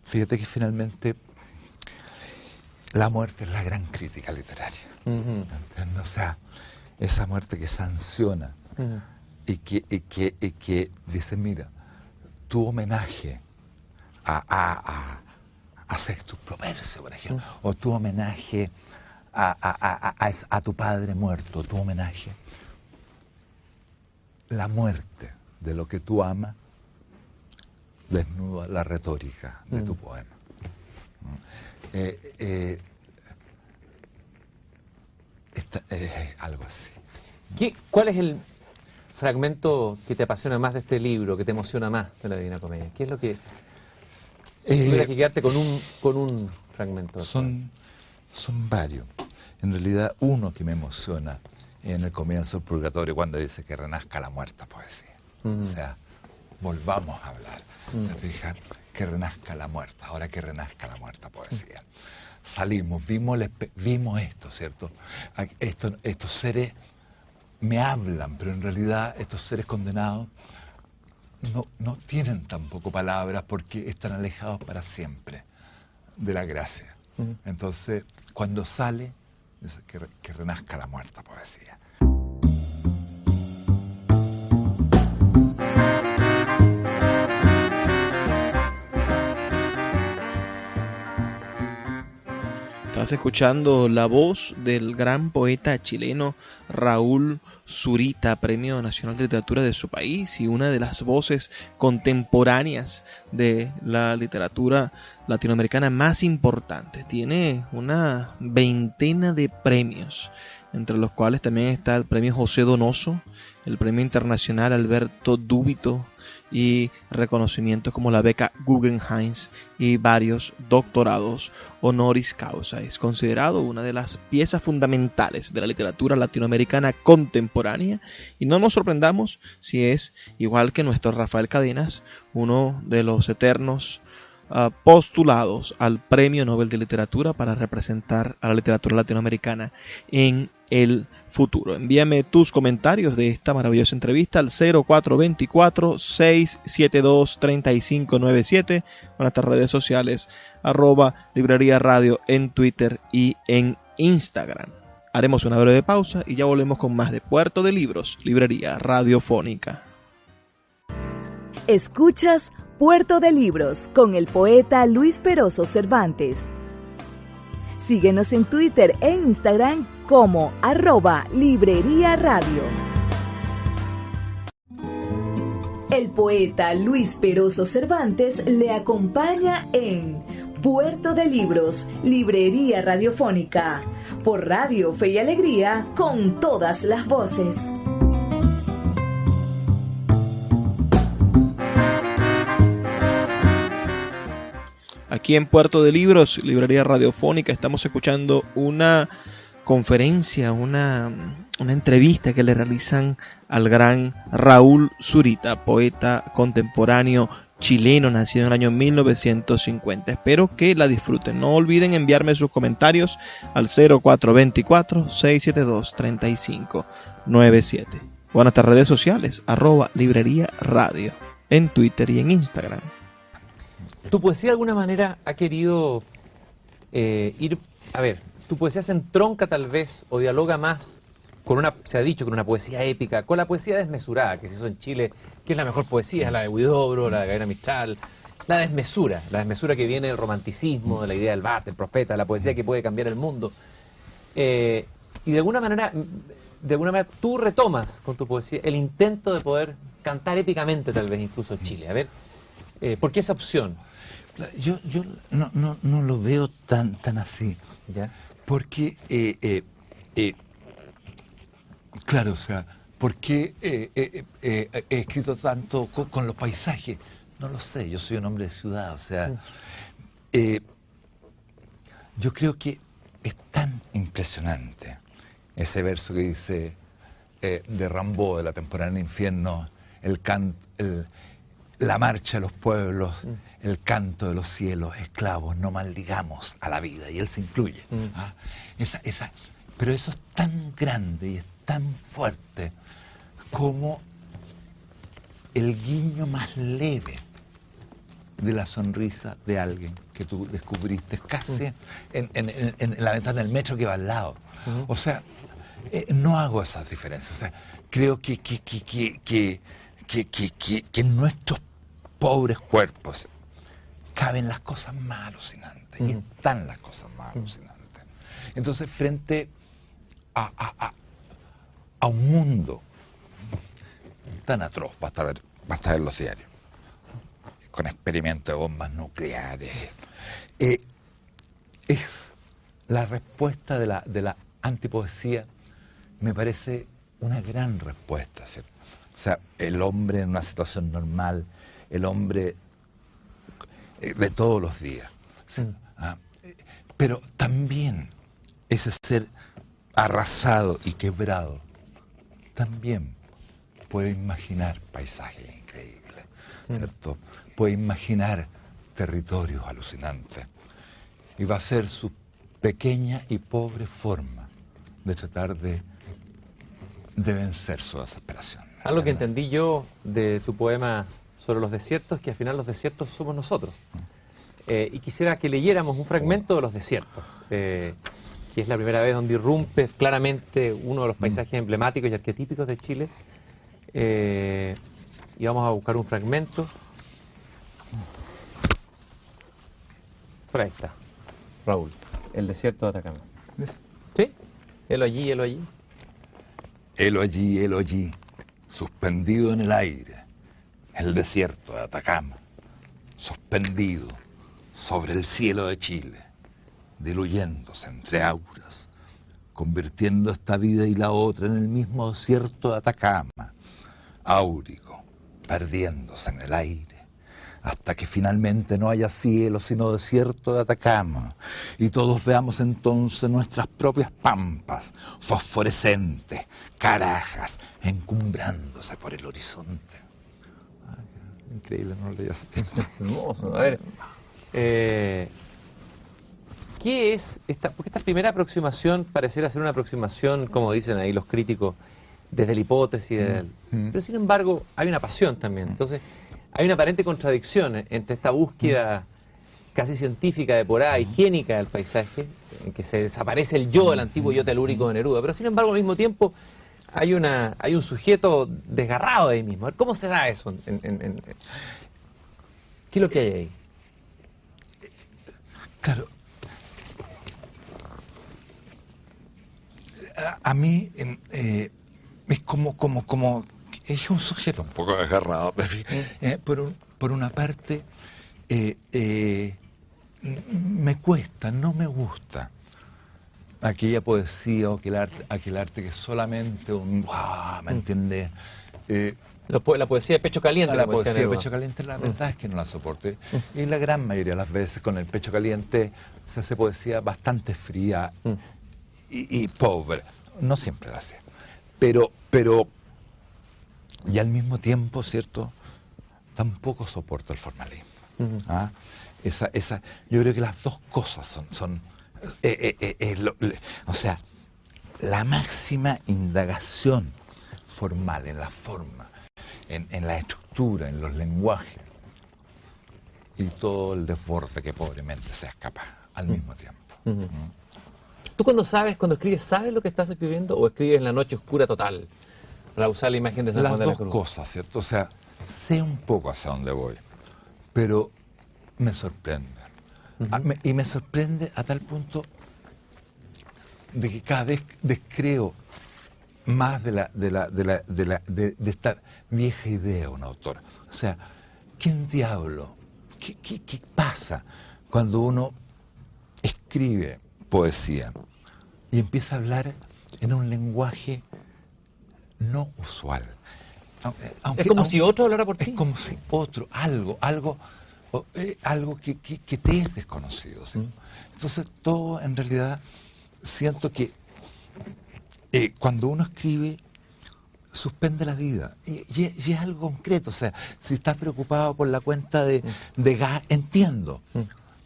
Speaker 7: fíjate que finalmente la muerte es la gran crítica literaria, o sea, esa muerte que sanciona y que dice, mira, tu homenaje a Sexto Percio, por ejemplo, o tu homenaje a tu padre muerto, tu homenaje. La muerte de lo que tú amas desnuda la retórica de tu poema. Algo así.
Speaker 6: ¿Cuál es el fragmento que te apasiona más de este libro, que te emociona más de la Divina Comedia? ¿Qué es lo que... Tienes que quedarte con un fragmento?
Speaker 7: Son varios. En realidad, uno que me emociona en el comienzo del Purgatorio, cuando dice que renazca la muerta poesía. O sea, volvamos a hablar. ¿Se fijan? Que renazca la muerta, ahora que renazca la muerta poesía. Salimos, vimos esto, ¿cierto? Estos seres me hablan, pero en realidad estos seres condenados no tienen tampoco palabras porque están alejados para siempre de la gracia. Entonces, cuando sale, dice que renazca la muerta poesía.
Speaker 2: Estás escuchando la voz del gran poeta chileno Raúl Zurita, Premio Nacional de Literatura de su país y una de las voces contemporáneas de la literatura latinoamericana más importante. Tiene una veintena de premios, entre los cuales también está el Premio José Donoso, el Premio Internacional Alberto Dúbito y reconocimientos como la beca Guggenheim y varios doctorados honoris causa. Es considerado una de las piezas fundamentales de la literatura latinoamericana contemporánea y no nos sorprendamos si es, igual que nuestro Rafael Cadenas, uno de los eternos postulados al Premio Nobel de Literatura para representar a la literatura latinoamericana en el futuro. Envíame tus comentarios de esta maravillosa entrevista al 0424-672-3597 o en nuestras redes sociales @Librería Radio en Twitter y en Instagram. Haremos una breve pausa y ya volvemos con más de Puerto de Libros, Librería Radiofónica.
Speaker 1: Escuchas Puerto de Libros con el poeta Luis Peroso Cervantes. Síguenos en Twitter e Instagram como @Librería Radio. El poeta Luis Peroso Cervantes le acompaña en Puerto de Libros, Librería Radiofónica, por Radio Fe y Alegría, con todas las voces.
Speaker 2: Aquí en Puerto de Libros, Librería Radiofónica, estamos escuchando una conferencia, una entrevista que le realizan al gran Raúl Zurita, poeta contemporáneo chileno, nacido en el año 1950. Espero que la disfruten. No olviden enviarme sus comentarios al 0424-672-3597 o a nuestras redes sociales, @Librería Radio, en Twitter y en Instagram.
Speaker 6: ¿Tu poesía de alguna manera ha querido ir... A ver, ¿tu poesía se entronca tal vez o dialoga más con una... Se ha dicho con una poesía épica, con la poesía desmesurada, que se hizo en Chile, que es la mejor poesía, la de Huidobro, la de Gabriela Mistral, la desmesura que viene del romanticismo, de la idea del Bart, del profeta, la poesía que puede cambiar el mundo. Y de alguna manera tú retomas con tu poesía el intento de poder cantar épicamente tal vez incluso Chile. A ver, ¿por qué esa opción?
Speaker 7: Yo no lo veo tan así.
Speaker 6: ¿Ya?
Speaker 7: Porque, claro, o sea, ¿por qué he escrito tanto con los paisajes? No lo sé, yo soy un hombre de ciudad, o sea, yo creo que es tan impresionante ese verso que dice de Rimbaud, de la temporada en el infierno, la marcha de los pueblos, el canto de los cielos, esclavos, no maldigamos a la vida, y él se incluye. ¿Ah? Pero eso es tan grande y es tan fuerte como el guiño más leve de la sonrisa de alguien que tú descubriste casi en la ventana del metro que va al lado. O sea, no hago esas diferencias. O sea, creo que en nuestros pobres cuerpos caben las cosas más alucinantes, y están las cosas más alucinantes. Entonces, frente a un mundo tan atroz, basta ver los diarios, con experimentos de bombas nucleares, es la respuesta de la antipoesía, me parece una gran respuesta, ¿cierto? O sea, el hombre en una situación normal, el hombre de todos los días, ¿sí? Pero también ese ser arrasado y quebrado también puede imaginar paisajes increíbles, ¿cierto? Puede imaginar territorios alucinantes, y va a ser su pequeña y pobre forma de tratar de vencer su desesperación.
Speaker 6: Algo que entendí yo de tu poema sobre los desiertos, que al final los desiertos somos nosotros. Y quisiera que leyéramos un fragmento de Los desiertos, que es la primera vez donde irrumpe claramente uno de los paisajes emblemáticos y arquetípicos de Chile. Y vamos a buscar un fragmento. Por ahí está, Raúl, el desierto de Atacama. ¿Sí? Helo allí, helo allí.
Speaker 7: Helo allí, suspendido en el aire, el desierto de Atacama, suspendido sobre el cielo de Chile, diluyéndose entre auras, convirtiendo esta vida y la otra en el mismo desierto de Atacama, áurico, perdiéndose en el aire, hasta que finalmente no haya cielo sino desierto de Atacama, y todos veamos entonces nuestras propias pampas, fosforescentes, carajas, encumbrándose por el horizonte. Ay, increíble, no lo leí así.
Speaker 6: Hermoso. A ver, ¿qué es esta? Porque esta primera aproximación pareciera ser una aproximación, como dicen ahí los críticos, desde la hipótesis, pero sin embargo hay una pasión también. Entonces, hay una aparente contradicción entre esta búsqueda casi científica, depurada, higiénica del paisaje, en que se desaparece el yo, el antiguo yo telúrico de Neruda, pero sin embargo al mismo tiempo hay un sujeto desgarrado de ahí mismo. A ver, ¿cómo se da eso? ¿Qué es lo que hay ahí?
Speaker 7: Claro, a mí es como es un sujeto un poco desgarrado, pero por una parte me cuesta, no me gusta aquella poesía o aquel arte que es solamente un ¿me entiendes?
Speaker 6: La poesía de pecho caliente.
Speaker 7: La poesía de pecho caliente, la verdad es que no la soporte. Y la gran mayoría de las veces con el pecho caliente se hace poesía bastante fría y pobre. No siempre la hace. Pero y al mismo tiempo, ¿cierto? Tampoco soporto el formalismo. Yo creo que las dos cosas son o sea, la máxima indagación formal en la forma, en la estructura, en los lenguajes, y todo el desborde que pobremente se escapa al mismo tiempo.
Speaker 6: ¿Tú cuando escribes, sabes lo que estás escribiendo o escribes en la noche oscura total? Para usar la imagen de San Juan de la Cruz.
Speaker 7: Las dos cosas, ¿cierto? O sea, sé un poco hacia dónde voy, pero me sorprende. Y me sorprende a tal punto de que cada vez descreo más de esta vieja idea de un autor. O sea, ¿quién diablo? ¿Qué pasa cuando uno escribe poesía y empieza a hablar en un lenguaje no usual?
Speaker 6: Es como si otro hablara por ti.
Speaker 7: Es como si otro, algo que te es desconocido, ¿sí? Entonces todo en realidad siento que cuando uno escribe suspende la vida y es algo concreto. O sea, si estás preocupado por la cuenta de gas, entiendo,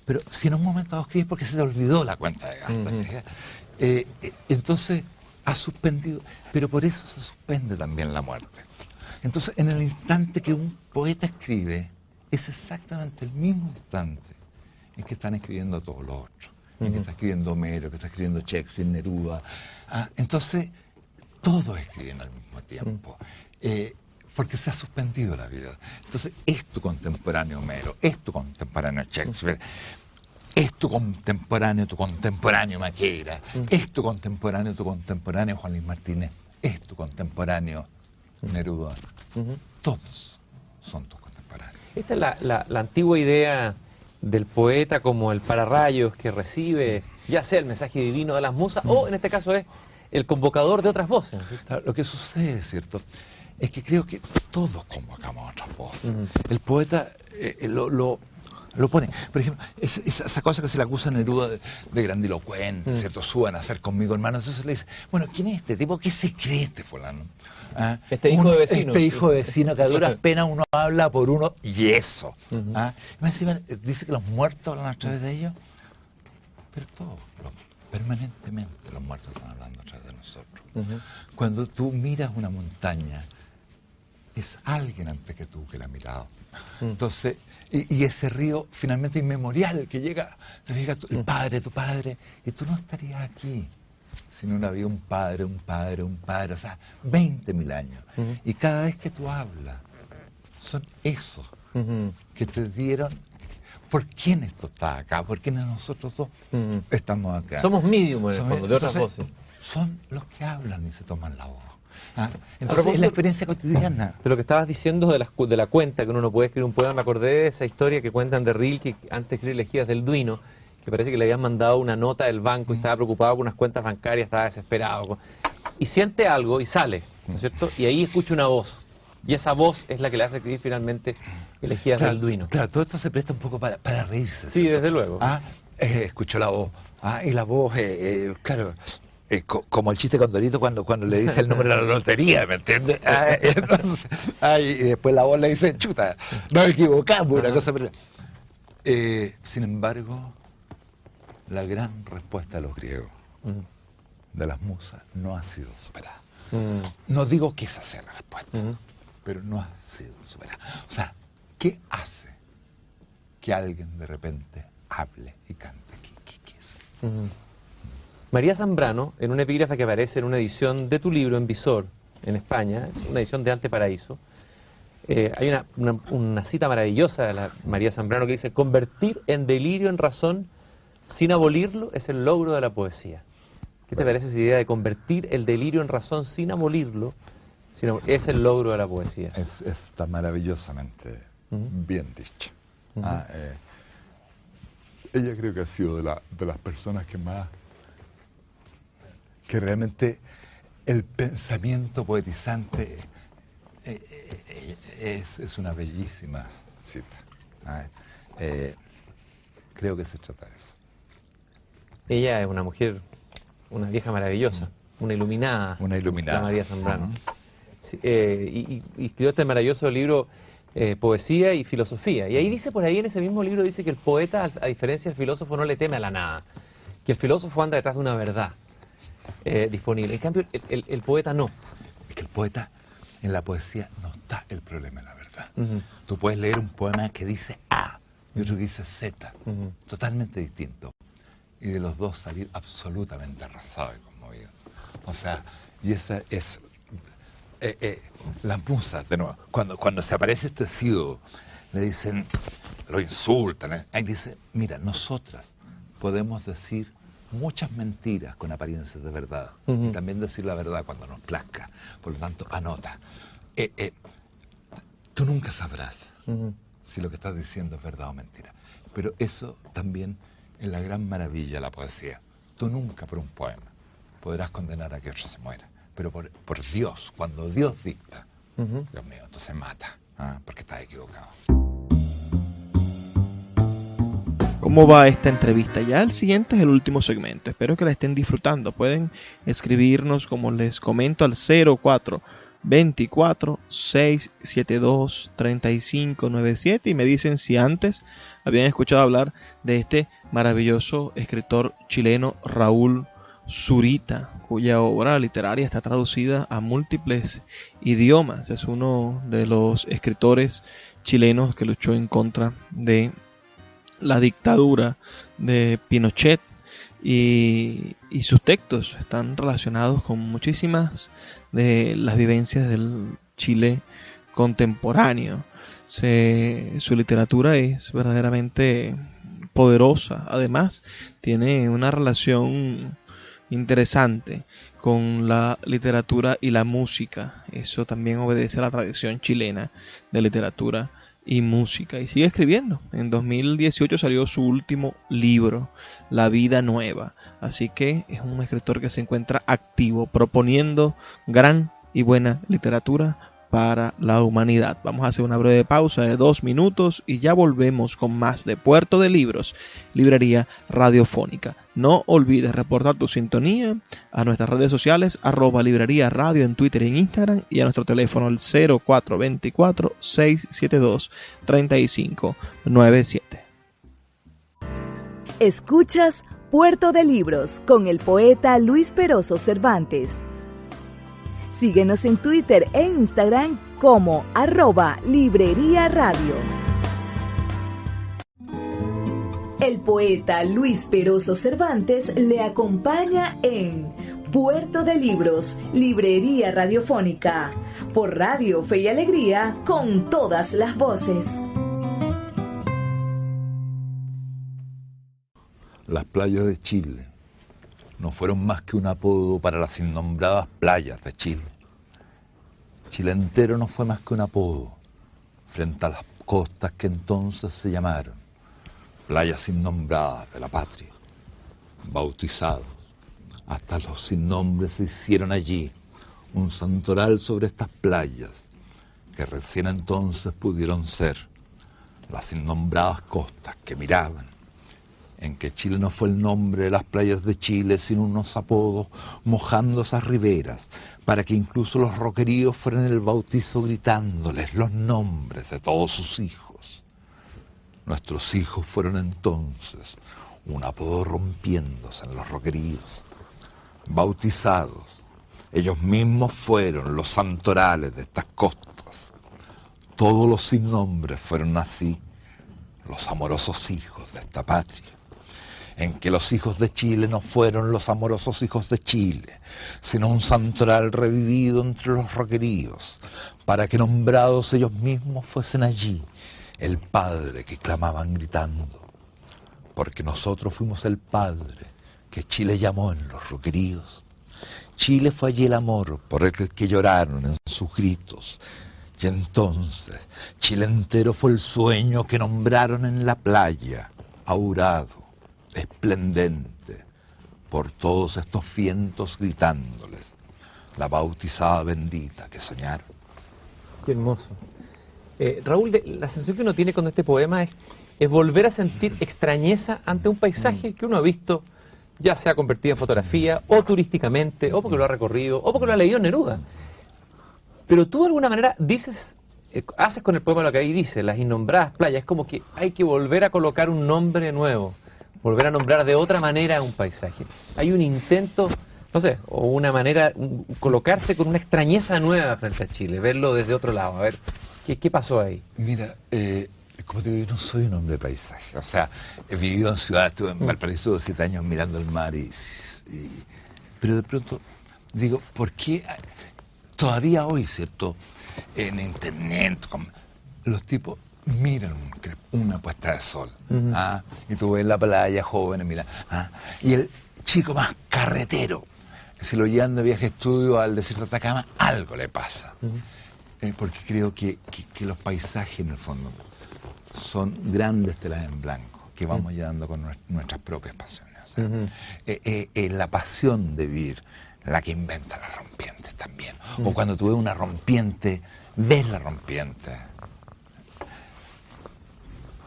Speaker 7: pero si en un momento escribes porque se te olvidó la cuenta de gas, entonces has suspendido, pero por eso se suspende también la muerte. Entonces, en el instante que un poeta escribe, es exactamente el mismo instante en que están escribiendo todos los otros, en que está escribiendo Homero, que está escribiendo Shakespeare, Neruda. Entonces, todos escriben al mismo tiempo. porque se ha suspendido la vida. Entonces, es tu contemporáneo Homero, es tu contemporáneo Shakespeare, es tu contemporáneo Maquera, es tu contemporáneo Juan Luis Martínez, es tu contemporáneo Neruda. Todos son tus contemporáneos.
Speaker 6: Esta es la antigua idea del poeta como el pararrayos que recibe, ya sea el mensaje divino de las musas, o en este caso es el convocador de otras voces.
Speaker 7: Claro, lo que sucede, ¿cierto?, es que creo que todos convocamos a otras voces. El poeta lo pone. Por ejemplo, esa cosa que se le acusa a Neruda de grandilocuente, ¿cierto? Suban a hacer conmigo, hermano. Entonces le dice, bueno, ¿quién es este tipo? ¿Qué se cree este fulano? ¿Ah?
Speaker 6: Este hijo de vecino.
Speaker 7: Este hijo de vecino que a duras penas uno habla por uno y eso. ¿Ah? Y más encima dice que los muertos hablan a través de ellos, pero todos, permanentemente los muertos están hablando a través de nosotros. Cuando tú miras una montaña, es alguien antes que tú que la ha mirado. Entonces, y ese río finalmente inmemorial que llega el padre, tu padre, y tú no estarías aquí si no había un padre, o sea, 20.000 años. Y cada vez que tú hablas, son esos que te dieron. ¿Por quién esto está acá? ¿Por quién nosotros dos estamos acá?
Speaker 6: Somos medium en el fondo, de otras voces.
Speaker 7: Son los que hablan y se toman la voz. Entonces es la experiencia cotidiana.
Speaker 6: De lo que estabas diciendo de la cuenta, que uno no puede escribir un poema, me acordé de esa historia que cuentan de Rilke, antes de escribir Elegías del Duino, que parece que le habían mandado una nota del banco y estaba preocupado con unas cuentas bancarias, estaba desesperado. Y siente algo y sale, ¿no es cierto? Y ahí escucha una voz. Y esa voz es la que le hace escribir finalmente Elegías del Duino.
Speaker 7: Claro, todo esto se presta un poco para reírse.
Speaker 6: Sí, desde luego.
Speaker 7: Escuchó la voz. Y la voz, claro, como el chiste con Dorito cuando le dice el número de la lotería, ¿me entiendes? Entonces, y después la voz le dice, chuta, nos equivocamos, una cosa. Sin embargo, la gran respuesta de los griegos, de las musas, no ha sido superada. No digo que esa sea la respuesta, pero no ha sido superada. O sea, ¿qué hace que alguien de repente hable y cante? ¿Qué es?
Speaker 6: María Zambrano, en una epígrafe que aparece en una edición de tu libro en Visor, en España, una edición de Anteparaíso, hay una cita maravillosa de la María Zambrano que dice: convertir en delirio en razón sin abolirlo es el logro de la poesía. ¿Qué te parece esa idea de convertir el delirio en razón sin abolirlo? Es el logro de la poesía.
Speaker 7: Está maravillosamente bien dicho. Ella creo que ha sido de las personas que realmente el pensamiento poetizante es una bellísima cita. Creo que se trata de eso.
Speaker 6: Ella es una mujer, una vieja maravillosa, una iluminada. La María Zambrano. Sí, y escribió este maravilloso libro, Poesía y Filosofía. Y ahí dice, por ahí en ese mismo libro, dice que el poeta, a diferencia del filósofo, no le teme a la nada. Que el filósofo anda detrás de una verdad disponible. En cambio, el poeta no.
Speaker 7: Es que el poeta, en la poesía, no está el problema de la verdad. Tú puedes leer un poema que dice A y otro que dice Z, totalmente distinto. Y de los dos salir absolutamente arrasado y conmovido. O sea, y esa es las musas, de nuevo. Cuando se aparece este ciego, le dicen, lo insultan, ahí dice, mira, nosotras podemos decir muchas mentiras con apariencias de verdad, y también decir la verdad cuando nos plazca. Por lo tanto, anota. Tú nunca sabrás si lo que estás diciendo es verdad o mentira. Pero eso también es la gran maravilla de la poesía. Tú nunca por un poema podrás condenar a que otro se muera. Pero por Dios, cuando Dios dicta, Dios mío, entonces mata, porque estás equivocado.
Speaker 2: ¿Cómo va esta entrevista? Ya el siguiente es el último segmento. Espero que la estén disfrutando. Pueden escribirnos, como les comento, al 0424-672-3597 y me dicen si antes habían escuchado hablar de este maravilloso escritor chileno Raúl Zurita, cuya obra literaria está traducida a múltiples idiomas. Es uno de los escritores chilenos que luchó en contra de la dictadura de Pinochet y sus textos están relacionados con muchísimas de las vivencias del Chile contemporáneo. Su literatura es verdaderamente poderosa. Además, tiene una relación interesante con la literatura y la música. Eso también obedece a la tradición chilena de literatura y música. Y sigue escribiendo. En 2018 salió su último libro, La Vida Nueva. Así que es un escritor que se encuentra activo, proponiendo gran y buena literatura para la humanidad. Vamos a hacer una breve pausa de 2 minutos y ya volvemos con más de Puerto de Libros, librería radiofónica. No olvides reportar tu sintonía a nuestras redes sociales, @librería radio en Twitter y en Instagram, y a nuestro teléfono el 0424-672-3597.
Speaker 1: Escuchas Puerto de Libros con el poeta Luis Peroso Cervantes. Síguenos en Twitter e Instagram como @librería radio. El poeta Luis Peroso Cervantes le acompaña en Puerto de Libros, librería radiofónica, por Radio Fe y Alegría, con todas las voces.
Speaker 7: Las playas de Chile no fueron más que un apodo para las innombradas playas de Chile. Chile entero no fue más que un apodo frente a las costas que entonces se llamaron playas innombradas de la patria. Bautizados, hasta los sin nombres se hicieron allí un santoral sobre estas playas, que recién entonces pudieron ser las innombradas costas que miraban, en que Chile no fue el nombre de las playas de Chile, sino unos apodos mojando esas riberas, para que incluso los roqueríos fueran el bautizo gritándoles los nombres de todos sus hijos. Nuestros hijos fueron entonces un apodo rompiéndose en los roqueríos, bautizados. Ellos mismos fueron los santorales de estas costas. Todos los sin nombres fueron así, los amorosos hijos de esta patria, en que los hijos de Chile no fueron los amorosos hijos de Chile, sino un santoral revivido entre los roqueríos, para que nombrados ellos mismos fuesen allí el Padre que clamaban gritando, porque nosotros fuimos el Padre que Chile llamó en los roqueríos. Chile fue allí el amor por el que lloraron en sus gritos, y entonces Chile entero fue el sueño que nombraron en la playa, aurado, esplendente, por todos estos vientos gritándoles la bautizada bendita que soñaron.
Speaker 6: Qué hermoso. Raúl, la sensación que uno tiene con este poema es volver a sentir extrañeza ante un paisaje que uno ha visto, ya sea convertido en fotografía, o turísticamente, o porque lo ha recorrido, o porque lo ha leído en Neruda. Pero tú de alguna manera dices, haces con el poema lo que ahí dice, las innombradas playas. Es como que hay que volver a colocar un nombre nuevo, volver a nombrar de otra manera un paisaje. Hay un intento, no sé, o una manera, colocarse con una extrañeza nueva frente a Chile, verlo desde otro lado. A ver, ¿qué pasó ahí?
Speaker 7: Mira, como te digo, yo no soy un hombre de paisaje. O sea, he vivido en ciudades, estuve en Valparaíso 7 años mirando el mar pero de pronto digo, ¿por qué todavía hoy, cierto, en internet los tipos miran una puesta de sol? Y tú ves la playa, jóvenes, mira, y el chico más carretero, si lo llevan de viaje a estudio al desierto de Atacama, algo le pasa. Porque creo que los paisajes, en el fondo, son grandes telas en blanco que vamos llevando con nuestras propias pasiones. O sea, la pasión de vivir, la que inventa las rompientes también. O cuando tú ves una rompiente, ves la rompiente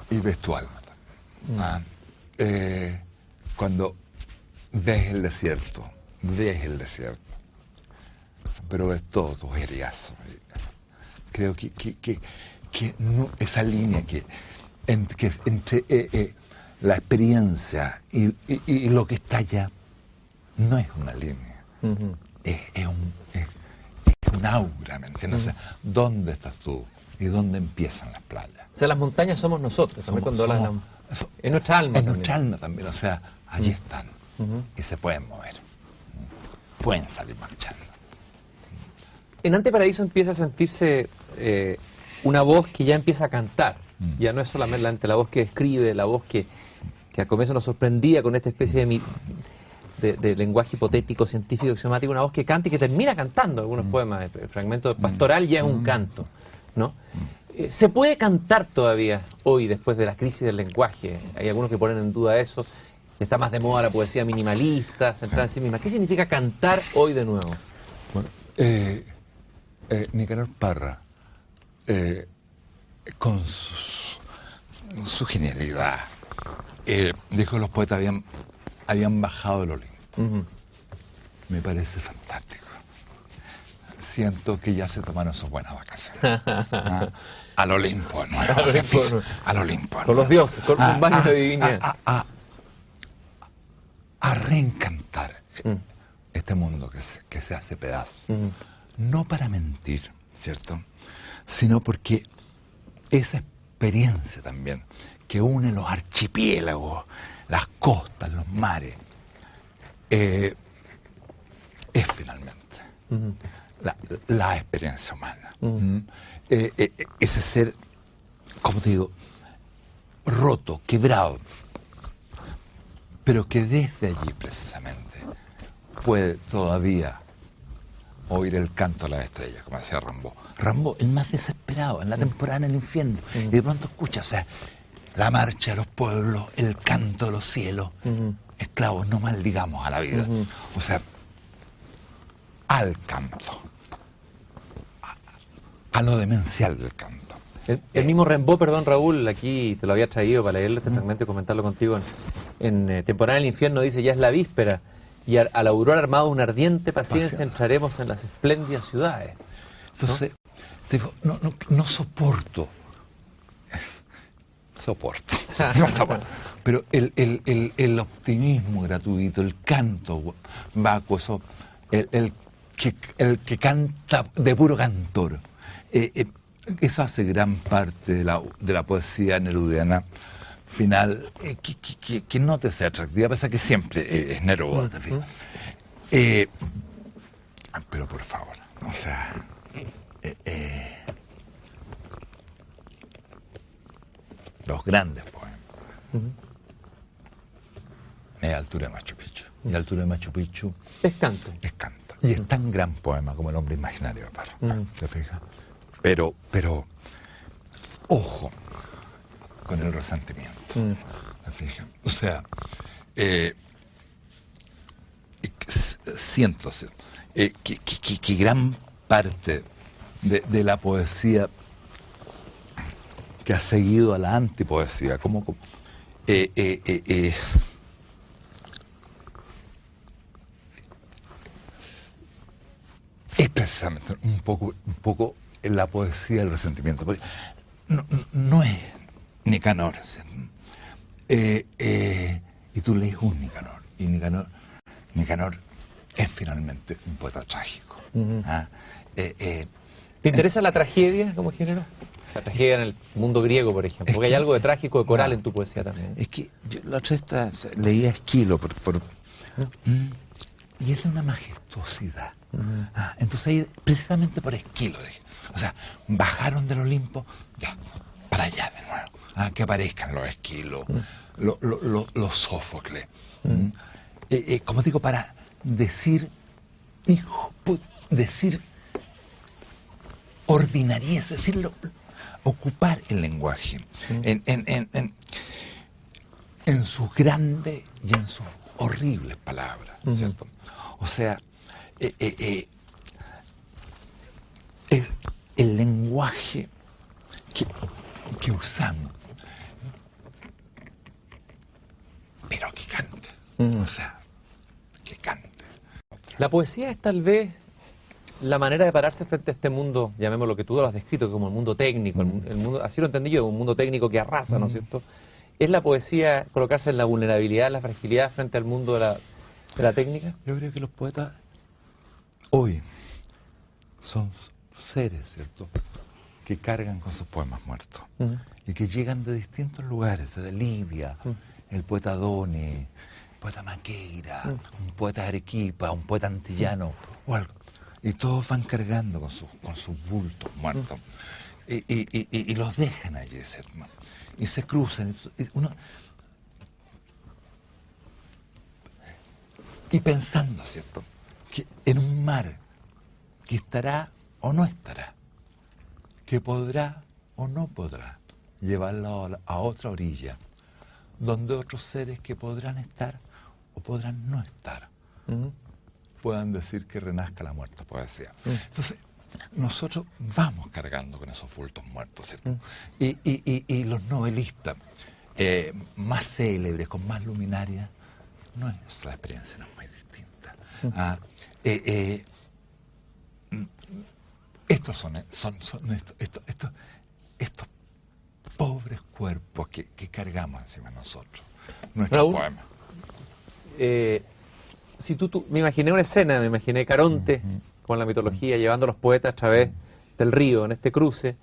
Speaker 7: y ves tu alma también. Cuando ves el desierto, pero ves todo tu eriazo. Creo que no, esa línea que entre la experiencia y lo que está allá no es una línea, es un aura, ¿me entiendes? O sea, ¿dónde estás tú y dónde empiezan las playas?
Speaker 6: O sea, las montañas somos nosotros, también cuando es nuestra alma.
Speaker 7: Es nuestra alma también, o sea, allí están y se pueden mover, pueden salir marchando.
Speaker 6: En Anteparaíso empieza a sentirse una voz que ya empieza a cantar. Ya no es solamente la voz que escribe, la voz que al comienzo nos sorprendía con esta especie de lenguaje hipotético, científico, axiomático, una voz que canta y que termina cantando algunos poemas. El fragmento pastoral ya es un canto, ¿no? ¿Se puede cantar todavía hoy después de la crisis del lenguaje? Hay algunos que ponen en duda eso. Está más de moda la poesía minimalista, centrada en sí misma. ¿Qué significa cantar hoy de nuevo?
Speaker 7: Bueno, Nicanor Parra, con su genialidad, dijo que los poetas habían bajado del Olimpo. Me parece fantástico. Siento que ya se tomaron sus buenas vacaciones. Al Olimpo, ¿no? Al Olimpo.
Speaker 6: Con los dioses, con un baño de divinidad.
Speaker 7: A reencantar este mundo que se hace pedazos. No para mentir, ¿cierto? Sino porque esa experiencia también que une los archipiélagos, las costas, los mares, es finalmente la experiencia humana. Ese ser, como te digo, roto, quebrado, pero que desde allí precisamente puede todavía oír el canto de las estrellas, como decía Rimbaud. Rimbaud, el más desesperado, en la temporada en el infierno, y de pronto escucha, o sea, la marcha de los pueblos, el canto de los cielos. Esclavos, no maldigamos a la vida. O sea, al canto, a lo demencial del canto.
Speaker 6: El mismo Rimbaud, perdón Raúl, aquí te lo había traído para leerlo este fragmento y comentarlo contigo en Temporada en el Infierno, dice: ya es la víspera y a la aurora armado una ardiente paciencia entraremos en las espléndidas ciudades.
Speaker 7: Entonces, digo, no soporto. Pero el optimismo gratuito, el canto vacuo, eso, el que canta de puro cantor, eso hace gran parte de la poesía nerudiana final, que no te sea atractiva, a pesar que siempre es Neruda, en fin. Pero por favor, o sea, los grandes poemas, es Altura de Machu Picchu. Y Altura de Machu Picchu
Speaker 6: es canto.
Speaker 7: Es canto. Y es tan gran poema como El hombre imaginario de Parra. ¿Te fijas? Pero, ojo con el resentimiento. ¿Te fijas? O sea, siento que gran parte de la poesía que ha seguido a la antipoesía, como es precisamente un poco la poesía del resentimiento, porque no es Nicanor, y tú lees un Nicanor, y Nicanor es finalmente un poeta trágico.
Speaker 6: ¿Te interesa la tragedia como género? La tragedia en el mundo griego, por ejemplo, porque hay algo de trágico, de coral en tu poesía también.
Speaker 7: Es que yo la otra vez leía Esquilo y es de una majestuosidad. Entonces ahí, precisamente por Esquilo, dije, o sea, bajaron del Olimpo, ya, para allá de nuevo, que aparezcan los Esquilos, los Sófocles, como digo, para decir ordinariez, decirlo, ocupar el lenguaje en sus grandes y en sus horribles palabras, ¿cierto? O sea, es el lenguaje que usamos, pero que cante, o sea, que cante.
Speaker 6: La poesía es tal vez la manera de pararse frente a este mundo, llamémoslo, que tú lo has descrito como el mundo técnico, el mundo, así lo entendí yo, un mundo técnico que arrasa, ¿no es cierto? ¿Es la poesía colocarse en la vulnerabilidad, en la fragilidad frente al mundo de la técnica?
Speaker 7: Yo creo que los poetas hoy son seres, ¿cierto?, que cargan con sus poemas muertos y que llegan de distintos lugares, desde Libia, el poeta Doni, el poeta Maqueira, un poeta de Arequipa, un poeta antillano, o algo. Y todos van cargando con sus bultos muertos. Y los dejan allí, hermano. Y se cruzan. Y pensando, ¿cierto?, que en un mar que estará o no estará, que podrá o no podrá llevarlo a otra orilla, donde otros seres que podrán estar o podrán no estar, puedan decir que renazca la muerta poesía. Entonces, nosotros vamos cargando con esos bultos muertos, ¿cierto? Y los novelistas más célebres, con más luminaria, nuestra experiencia no es muy distinta. Estos son estos pobres cuerpos que cargamos encima de nosotros. Nuestro
Speaker 6: Raúl,
Speaker 7: poema.
Speaker 6: Si me imaginé una escena, me imaginé Caronte con la mitología, llevando a los poetas a través del río, en este cruce,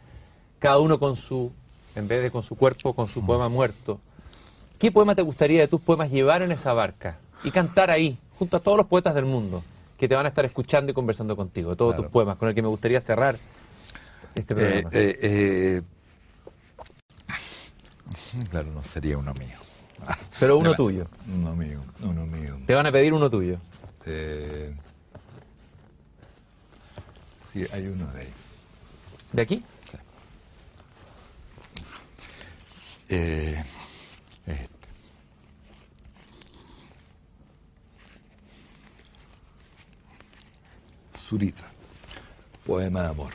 Speaker 6: cada uno con su, en vez de con su cuerpo, con su poema muerto. ¿Qué poema te gustaría de tus poemas llevar en esa barca y cantar ahí, junto a todos los poetas del mundo, que te van a estar escuchando y conversando contigo, todos tus poemas, con el que me gustaría cerrar este programa?
Speaker 7: Claro, no sería uno mío.
Speaker 6: Pero uno tuyo.
Speaker 7: Uno mío.
Speaker 6: Te van a pedir uno tuyo.
Speaker 7: Sí, hay uno de ahí.
Speaker 6: ¿De aquí?
Speaker 7: Sí. Zurita, poema de amor.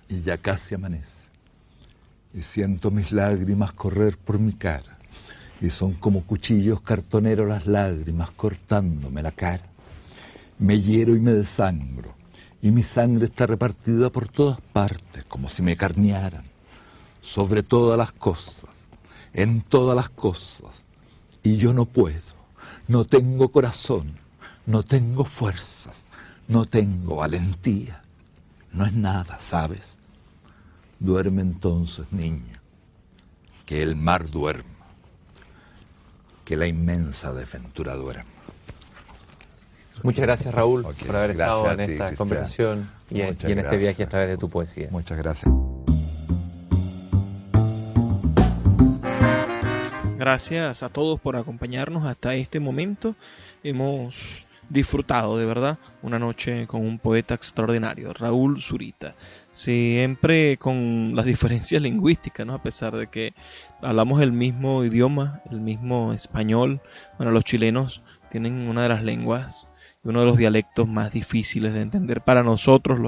Speaker 7: Y ya casi amanece, y siento mis lágrimas correr por mi cara, y son como cuchillos cartoneros las lágrimas cortándome la cara. Me hiero y me desangro, y mi sangre está repartida por todas partes, como si me carnearan, sobre todas las cosas, en todas las cosas, y yo no puedo, no tengo corazón, no tengo fuerzas, no tengo valentía, no es nada, ¿sabes? Duerme entonces, niña, que el mar duerma, que la inmensa desventura duerma.
Speaker 6: Muchas gracias, Raúl,
Speaker 7: Okay,
Speaker 6: por haber estado en esta
Speaker 7: Cristian.
Speaker 6: conversación y en este viaje a través de tu poesía.
Speaker 7: Muchas gracias.
Speaker 2: Gracias a todos por acompañarnos hasta este momento. Hemos disfrutado de verdad una noche con un poeta extraordinario, Raúl Zurita, siempre con las diferencias lingüísticas, ¿no? A pesar de que hablamos el mismo idioma, el mismo español. Bueno, los chilenos tienen una de las lenguas y uno de los dialectos más difíciles de entender para nosotros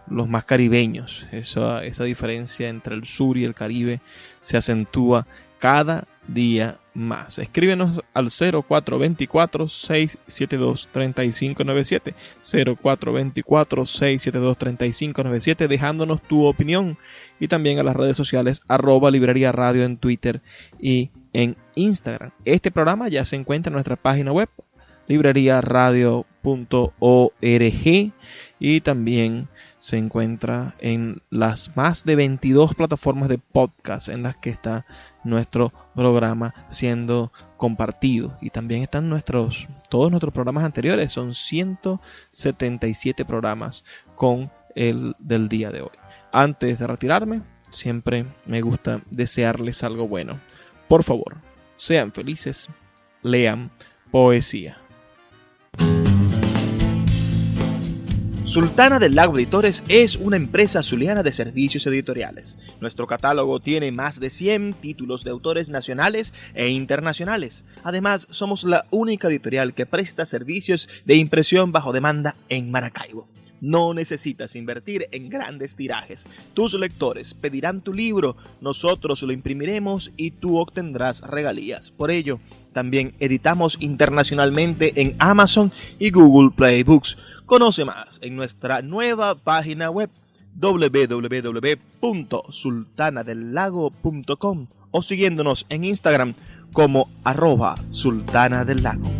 Speaker 2: los más caribeños. Esa diferencia entre el sur y el Caribe se acentúa cada día más. Escríbenos al 0424-672-3597, 0424-672-3597, dejándonos tu opinión, y también a las redes sociales @Librería Radio en Twitter y en Instagram. Este programa ya se encuentra en nuestra página web, libreriaradio.org, y también se encuentra en las más de 22 plataformas de podcast en las que está nuestro programa siendo compartido. Y también están todos nuestros programas anteriores. Son 177 programas con el del día de hoy. Antes de retirarme, siempre me gusta desearles algo bueno. Por favor, sean felices, lean poesía. Sultana del Lago Editores es una empresa zuliana de servicios editoriales. Nuestro catálogo tiene más de 100 títulos de autores nacionales e internacionales. Además, somos la única editorial que presta servicios de impresión bajo demanda en Maracaibo. No necesitas invertir en grandes tirajes. Tus lectores pedirán tu libro, nosotros lo imprimiremos y tú obtendrás regalías. Por ello, también editamos internacionalmente en Amazon y Google Play Books. Conoce más en nuestra nueva página web www.sultanadelago.com o siguiéndonos en Instagram como @sultanadelago.